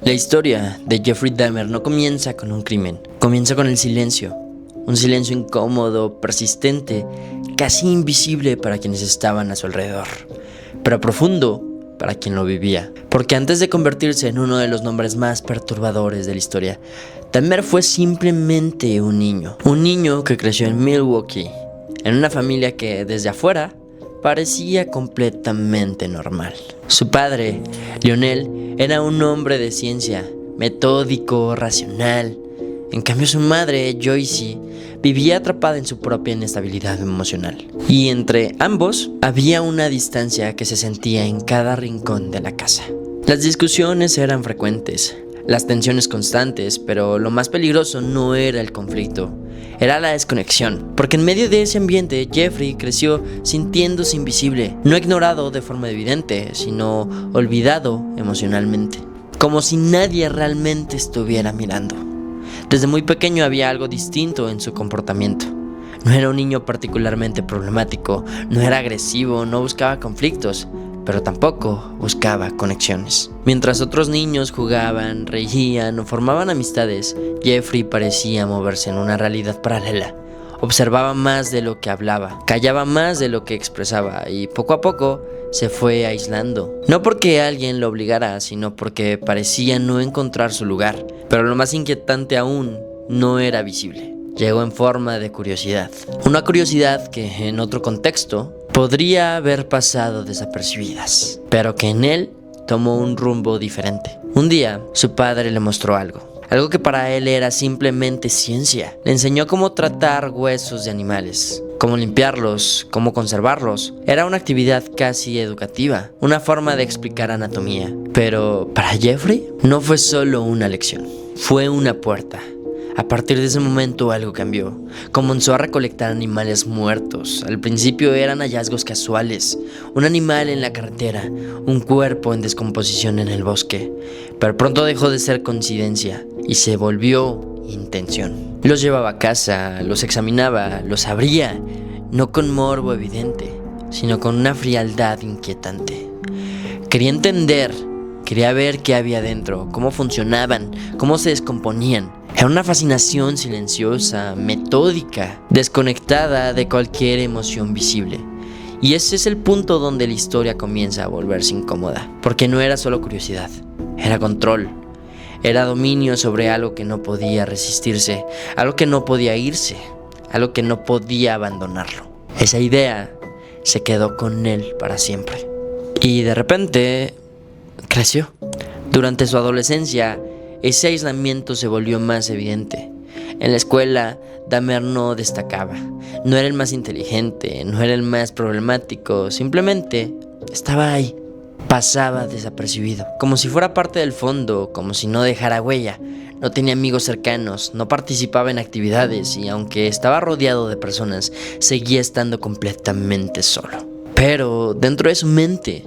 La historia de Jeffrey Dahmer no comienza con un crimen, comienza con el silencio. Un silencio incómodo, persistente, casi invisible para quienes estaban a su alrededor, pero profundo para quien lo vivía. Porque antes de convertirse en uno de los nombres más perturbadores de la historia, Dahmer fue simplemente un niño que creció en Milwaukee, en una familia que desde afuera parecía completamente normal. Su padre, Lionel, era un hombre de ciencia, metódico, racional. En cambio su madre, Joyce, vivía atrapada en su propia inestabilidad emocional. Y entre ambos había una distancia que se sentía en cada rincón de la casa. Las discusiones eran frecuentes, las tensiones constantes, pero lo más peligroso no era el conflicto, era la desconexión. Porque en medio de ese ambiente, Jeffrey creció sintiéndose invisible, no ignorado de forma evidente, sino olvidado emocionalmente, como si nadie realmente estuviera mirando. Desde muy pequeño había algo distinto en su comportamiento. No era un niño particularmente problemático, no era agresivo, no buscaba conflictos, pero tampoco buscaba conexiones. Mientras otros niños jugaban, reían o formaban amistades, Jeffrey parecía moverse en una realidad paralela. Observaba más de lo que hablaba, callaba más de lo que expresaba y poco a poco se fue aislando. No porque alguien lo obligara, sino porque parecía no encontrar su lugar. Pero lo más inquietante aún no era visible. Llegó en forma de curiosidad. Una curiosidad que en otro contexto podría haber pasado desapercibidas, pero que en él tomó un rumbo diferente. Un día, su padre le mostró algo que para él era simplemente ciencia. Le enseñó cómo tratar huesos de animales, cómo limpiarlos, cómo conservarlos. Era una actividad casi educativa, una forma de explicar anatomía. Pero para Jeffrey no fue solo una lección, fue una puerta. A partir de ese momento algo cambió. Comenzó a recolectar animales muertos. Al principio eran hallazgos casuales. Un animal en la carretera, un cuerpo en descomposición en el bosque. Pero pronto dejó de ser coincidencia y se volvió intención. Los llevaba a casa, los examinaba, los abría, no con morbo evidente, sino con una frialdad inquietante. Quería entender, quería ver qué había dentro, cómo funcionaban, cómo se descomponían. Era una fascinación silenciosa, metódica, desconectada de cualquier emoción visible. Y ese es el punto donde la historia comienza a volverse incómoda, porque no era solo curiosidad, era control. Era dominio sobre algo que no podía resistirse, algo que no podía irse, algo que no podía abandonarlo. Esa idea se quedó con él para siempre. Y de repente creció. Durante su adolescencia, ese aislamiento se volvió más evidente. En la escuela, Dahmer no destacaba. No era el más inteligente, no era el más problemático, simplemente estaba ahí. Pasaba desapercibido, como si fuera parte del fondo, como si no dejara huella. No tenía amigos cercanos, no participaba en actividades y aunque estaba rodeado de personas, seguía estando completamente solo. Pero dentro de su mente,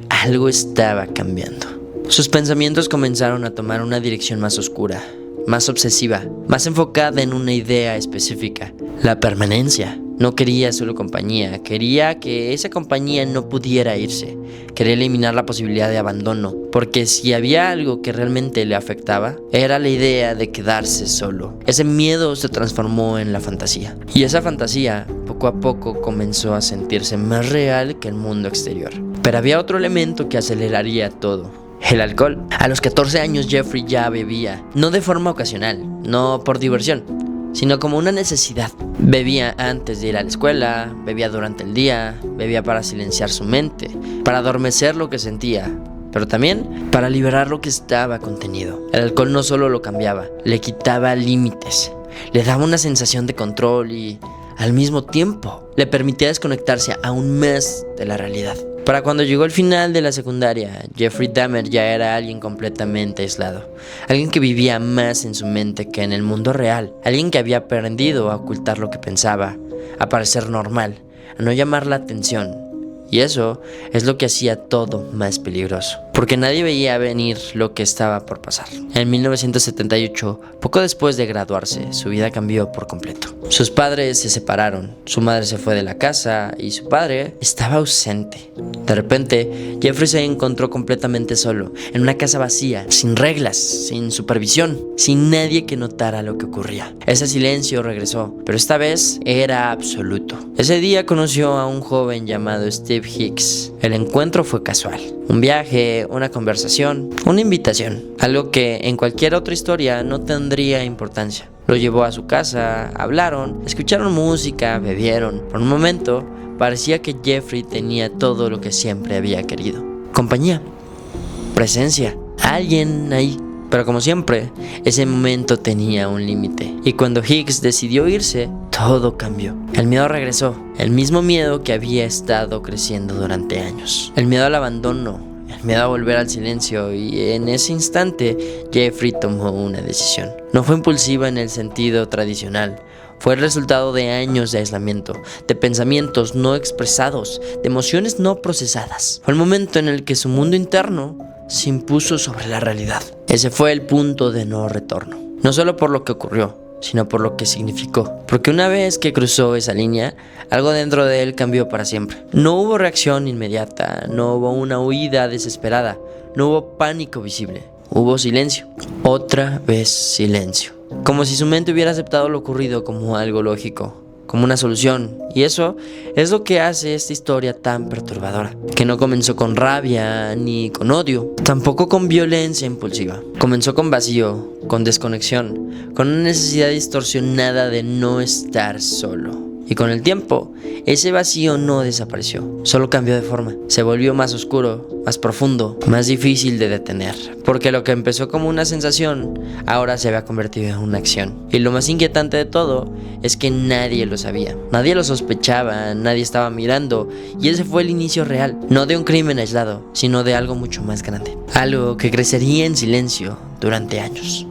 algo estaba cambiando. Sus pensamientos comenzaron a tomar una dirección más oscura, más obsesiva, más enfocada en una idea específica: la permanencia. No quería solo compañía, quería que esa compañía no pudiera irse. Quería eliminar la posibilidad de abandono, porque si había algo que realmente le afectaba, era la idea de quedarse solo. Ese miedo se transformó en la fantasía, y esa fantasía poco a poco comenzó a sentirse más real que el mundo exterior. Pero había otro elemento que aceleraría todo: el alcohol. A los 14 años Jeffrey ya bebía, no de forma ocasional, no por diversión, sino como una necesidad. Bebía antes de ir a la escuela, bebía durante el día, bebía para silenciar su mente, para adormecer lo que sentía, pero también para liberar lo que estaba contenido. El alcohol no solo lo cambiaba, le quitaba límites, le daba una sensación de control y, al mismo tiempo, le permitía desconectarse aún más de la realidad. Para cuando llegó el final de la secundaria, Jeffrey Dahmer ya era alguien completamente aislado. Alguien que vivía más en su mente que en el mundo real. Alguien que había aprendido a ocultar lo que pensaba, a parecer normal, a no llamar la atención. Y eso es lo que hacía todo más peligroso. porque nadie veía venir lo que estaba por pasar. En 1978, poco después de graduarse, su vida cambió por completo. Sus padres se separaron, su madre se fue de la casa y su padre estaba ausente. De repente, Jeffrey se encontró completamente solo, en una casa vacía, sin reglas, sin supervisión, sin nadie que notara lo que ocurría. Ese silencio regresó, pero esta vez era absoluto. Ese día conoció a un joven llamado Steve Hicks. El encuentro fue casual. Un viaje, una conversación, una invitación. Algo que en cualquier otra historia no tendría importancia. Lo llevó a su casa, hablaron, escucharon música, bebieron. Por un momento, parecía que Jeffrey tenía todo lo que siempre había querido. Compañía, presencia, alguien ahí. Pero como siempre, ese momento tenía un límite. Y cuando Hicks decidió irse, todo cambió. El miedo regresó. El mismo miedo que había estado creciendo durante años. El miedo al abandono. El miedo a volver al silencio. Y en ese instante, Jeffrey tomó una decisión. No fue impulsiva en el sentido tradicional. Fue el resultado de años de aislamiento, de pensamientos no expresados, de emociones no procesadas. Fue el momento en el que su mundo interno se impuso sobre la realidad. Ese fue el punto de no retorno. No solo por lo que ocurrió, sino por lo que significó. Porque una vez que cruzó esa línea, algo dentro de él cambió para siempre. No hubo reacción inmediata, no hubo una huida desesperada, no hubo pánico visible. Hubo silencio. Otra vez silencio. Como si su mente hubiera aceptado lo ocurrido como algo lógico, como una solución. Y eso es lo que hace esta historia tan perturbadora, que no comenzó con rabia ni con odio, tampoco con violencia impulsiva. Comenzó con vacío, con desconexión, con una necesidad distorsionada de no estar solo. Y con el tiempo, ese vacío no desapareció, solo cambió de forma. Se volvió más oscuro, más profundo, más difícil de detener. Porque lo que empezó como una sensación, ahora se había convertido en una acción. Y lo más inquietante de todo, es que nadie lo sabía. Nadie lo sospechaba, nadie estaba mirando. Y ese fue el inicio real, no de un crimen aislado, sino de algo mucho más grande. Algo que crecería en silencio durante años.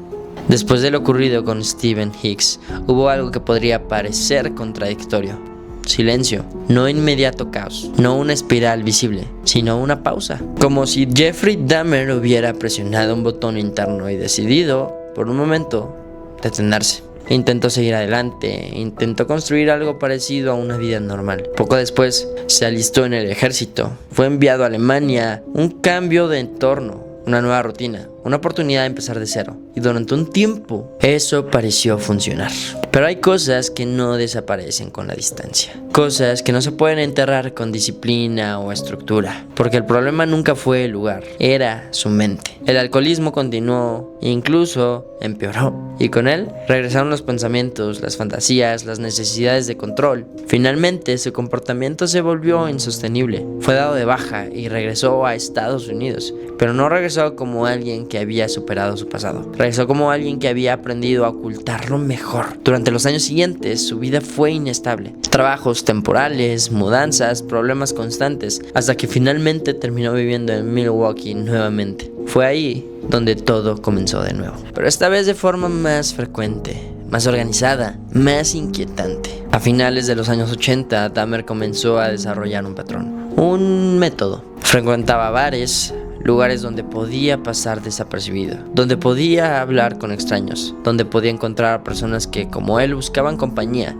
Después de lo ocurrido con Stephen Hicks, hubo algo que podría parecer contradictorio. Silencio, no inmediato caos, no una espiral visible, sino una pausa. Como si Jeffrey Dahmer hubiera presionado un botón interno y decidido, por un momento, detenerse. Intentó seguir adelante, intentó construir algo parecido a una vida normal. Poco después, se alistó en el ejército, fue enviado a Alemania, un cambio de entorno, una nueva rutina, una oportunidad de empezar de cero. Y durante un tiempo, eso pareció funcionar. Pero hay cosas que no desaparecen con la distancia. Cosas que no se pueden enterrar con disciplina o estructura. Porque el problema nunca fue el lugar, era su mente. El alcoholismo continuó e incluso empeoró. Y con él regresaron los pensamientos, las fantasías, las necesidades de control. Finalmente, su comportamiento se volvió insostenible. Fue dado de baja y regresó a Estados Unidos. Pero no regresó como alguien que había superado su pasado. Regresó como alguien que había aprendido a ocultarlo mejor. Durante los años siguientes, su vida fue inestable. Trabajos temporales, mudanzas, problemas constantes, hasta que finalmente terminó viviendo en Milwaukee nuevamente. Fue ahí donde todo comenzó de nuevo. Pero esta vez de forma más frecuente, más organizada, más inquietante. A finales de los años 80, Dahmer comenzó a desarrollar un patrón, un método. Frecuentaba bares, lugares donde podía pasar desapercibido, donde podía hablar con extraños, donde podía encontrar a personas que, como él, buscaban compañía,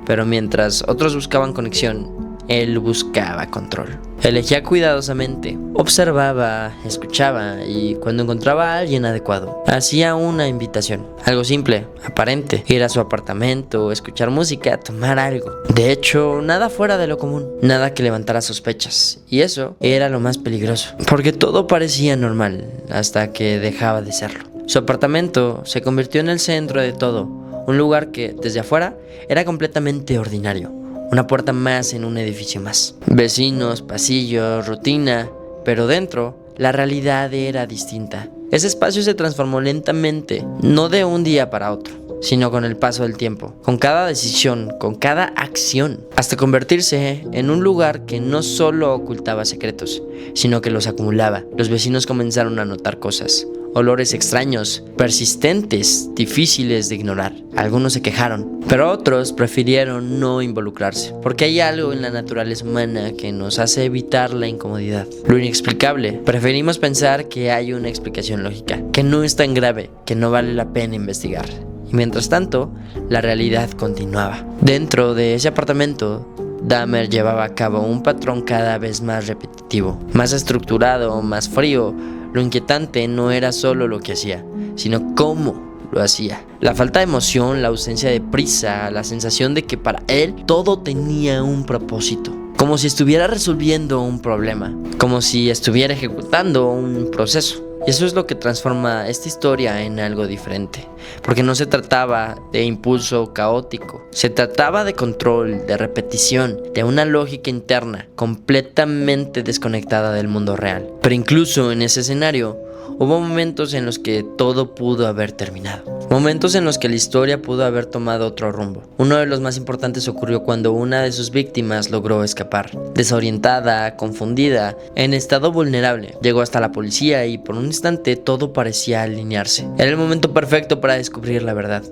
pero mientras otros buscaban conexión, él buscaba control. Elegía cuidadosamente, observaba, escuchaba y cuando encontraba a alguien adecuado, hacía una invitación. Algo simple, aparente, ir a su apartamento, escuchar música, tomar algo. De hecho, nada fuera de lo común, nada que levantara sospechas. Y eso era lo más peligroso, porque todo parecía normal hasta que dejaba de serlo. Su apartamento se convirtió en el centro de todo, un lugar que, desde afuera, era completamente ordinario. Una puerta más en un edificio más. Vecinos, pasillos, rutina, pero dentro la realidad era distinta. Ese espacio se transformó lentamente, no de un día para otro, sino con el paso del tiempo, con cada decisión, con cada acción, hasta convertirse en un lugar que no solo ocultaba secretos, sino que los acumulaba. Los vecinos comenzaron a notar cosas, olores extraños, persistentes, difíciles de ignorar. Algunos se quejaron, pero otros prefirieron no involucrarse, porque hay algo en la naturaleza humana que nos hace evitar la incomodidad, lo inexplicable. Preferimos pensar que hay una explicación lógica, que no es tan grave, que no vale la pena investigar. Y mientras tanto, la realidad continuaba. Dentro de ese apartamento, Dahmer llevaba a cabo un patrón cada vez más repetitivo, más estructurado, más frío. Lo inquietante no era solo lo que hacía, sino cómo lo hacía. La falta de emoción, la ausencia de prisa, la sensación de que para él todo tenía un propósito. Como si estuviera resolviendo un problema, como si estuviera ejecutando un proceso. Y eso es lo que transforma esta historia en algo diferente, porque no se trataba de impulso caótico, se trataba de control, de repetición, de una lógica interna completamente desconectada del mundo real. Pero incluso en ese escenario, hubo momentos en los que todo pudo haber terminado. Momentos en los que la historia pudo haber tomado otro rumbo. Uno de los más importantes ocurrió cuando una de sus víctimas logró escapar. Desorientada, confundida, en estado vulnerable, llegó hasta la policía y por un instante todo parecía alinearse. Era el momento perfecto para descubrir la verdad,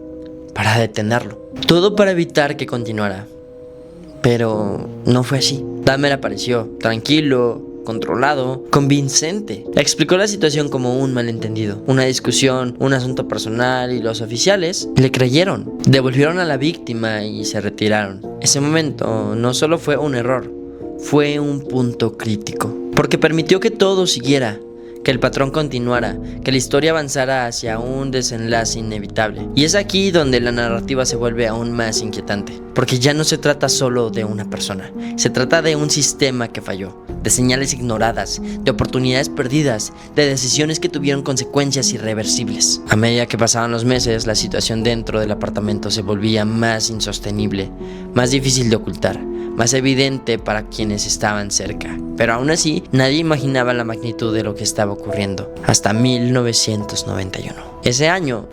para detenerlo. Todo para evitar que continuara. Pero no fue así. Dahmer apareció, tranquilo, controlado, convincente. Explicó la situación como un malentendido, una discusión, un asunto personal, y los oficiales le creyeron. Devolvieron a la víctima y se retiraron. Ese momento no solo fue un error, fue un punto crítico, porque permitió que todo siguiera, que el patrón continuara, que la historia avanzara hacia un desenlace inevitable. Y es aquí donde la narrativa se vuelve aún más inquietante, porque ya no se trata solo de una persona, se trata de un sistema que falló, de señales ignoradas, de oportunidades perdidas, de decisiones que tuvieron consecuencias irreversibles. A medida que pasaban los meses, la situación dentro del apartamento se volvía más insostenible, más difícil de ocultar, más evidente para quienes estaban cerca. Pero aún así, nadie imaginaba la magnitud de lo que estaba ocurriendo, hasta 1991. Ese año,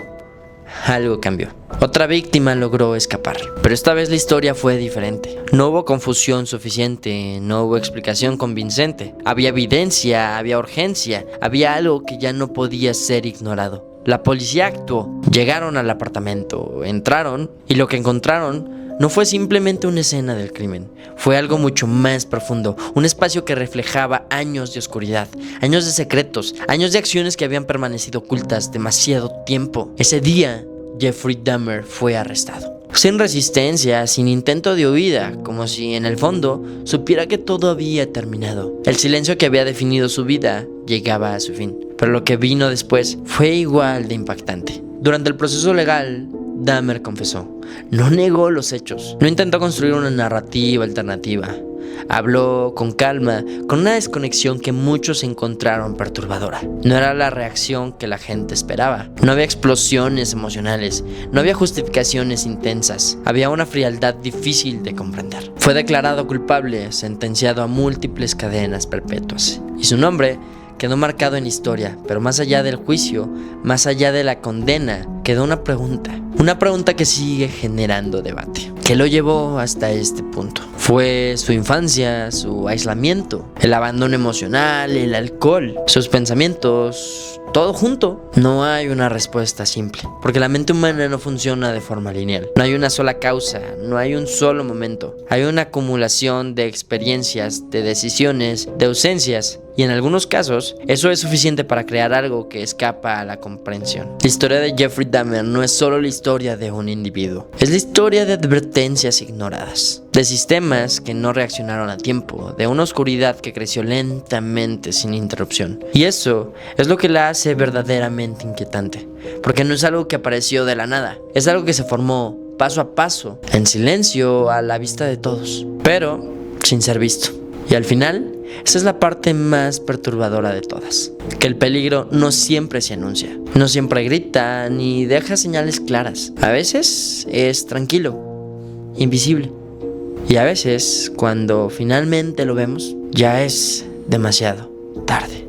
algo cambió. Otra víctima logró escapar, pero esta vez la historia fue diferente. No hubo confusión suficiente, no hubo explicación convincente. Había evidencia, había urgencia, había algo que ya no podía ser ignorado. La policía actuó, llegaron al apartamento, entraron y lo que encontraron no fue simplemente una escena del crimen, fue algo mucho más profundo, un espacio que reflejaba años de oscuridad, años de secretos, años de acciones que habían permanecido ocultas demasiado tiempo. Ese día, Jeffrey Dahmer fue arrestado. Sin resistencia, sin intento de huida, como si en el fondo supiera que todo había terminado. El silencio que había definido su vida llegaba a su fin, pero lo que vino después fue igual de impactante. Durante el proceso legal, Dahmer confesó, no negó los hechos, no intentó construir una narrativa alternativa. Habló con calma, con una desconexión que muchos encontraron perturbadora. No era la reacción que la gente esperaba. No había explosiones emocionales, no había justificaciones intensas. Había una frialdad difícil de comprender. Fue declarado culpable, sentenciado a múltiples cadenas perpetuas. Y su nombre quedó marcado en historia, pero más allá del juicio, más allá de la condena, quedó una pregunta que sigue generando debate. ¿Qué lo llevó hasta este punto? ¿Fue su infancia, su aislamiento, el abandono emocional, el alcohol, sus pensamientos, todo junto? No hay una respuesta simple, porque la mente humana no funciona de forma lineal. No hay una sola causa, no hay un solo momento. Hay una acumulación de experiencias, de decisiones, de ausencias. Y en algunos casos, eso es suficiente para crear algo que escapa a la comprensión. La historia de Jeffrey Dahmer no es solo la historia de un individuo. Es la historia de advertencias ignoradas, de sistemas que no reaccionaron a tiempo, de una oscuridad que creció lentamente sin interrupción. Y eso es lo que la hace verdaderamente inquietante, porque no es algo que apareció de la nada, es algo que se formó paso a paso, en silencio, a la vista de todos, pero sin ser visto. Y al final, esa es la parte más perturbadora de todas, que el peligro no siempre se anuncia, no siempre grita ni deja señales claras. A veces es tranquilo, invisible, y a veces, cuando finalmente lo vemos, ya es demasiado tarde.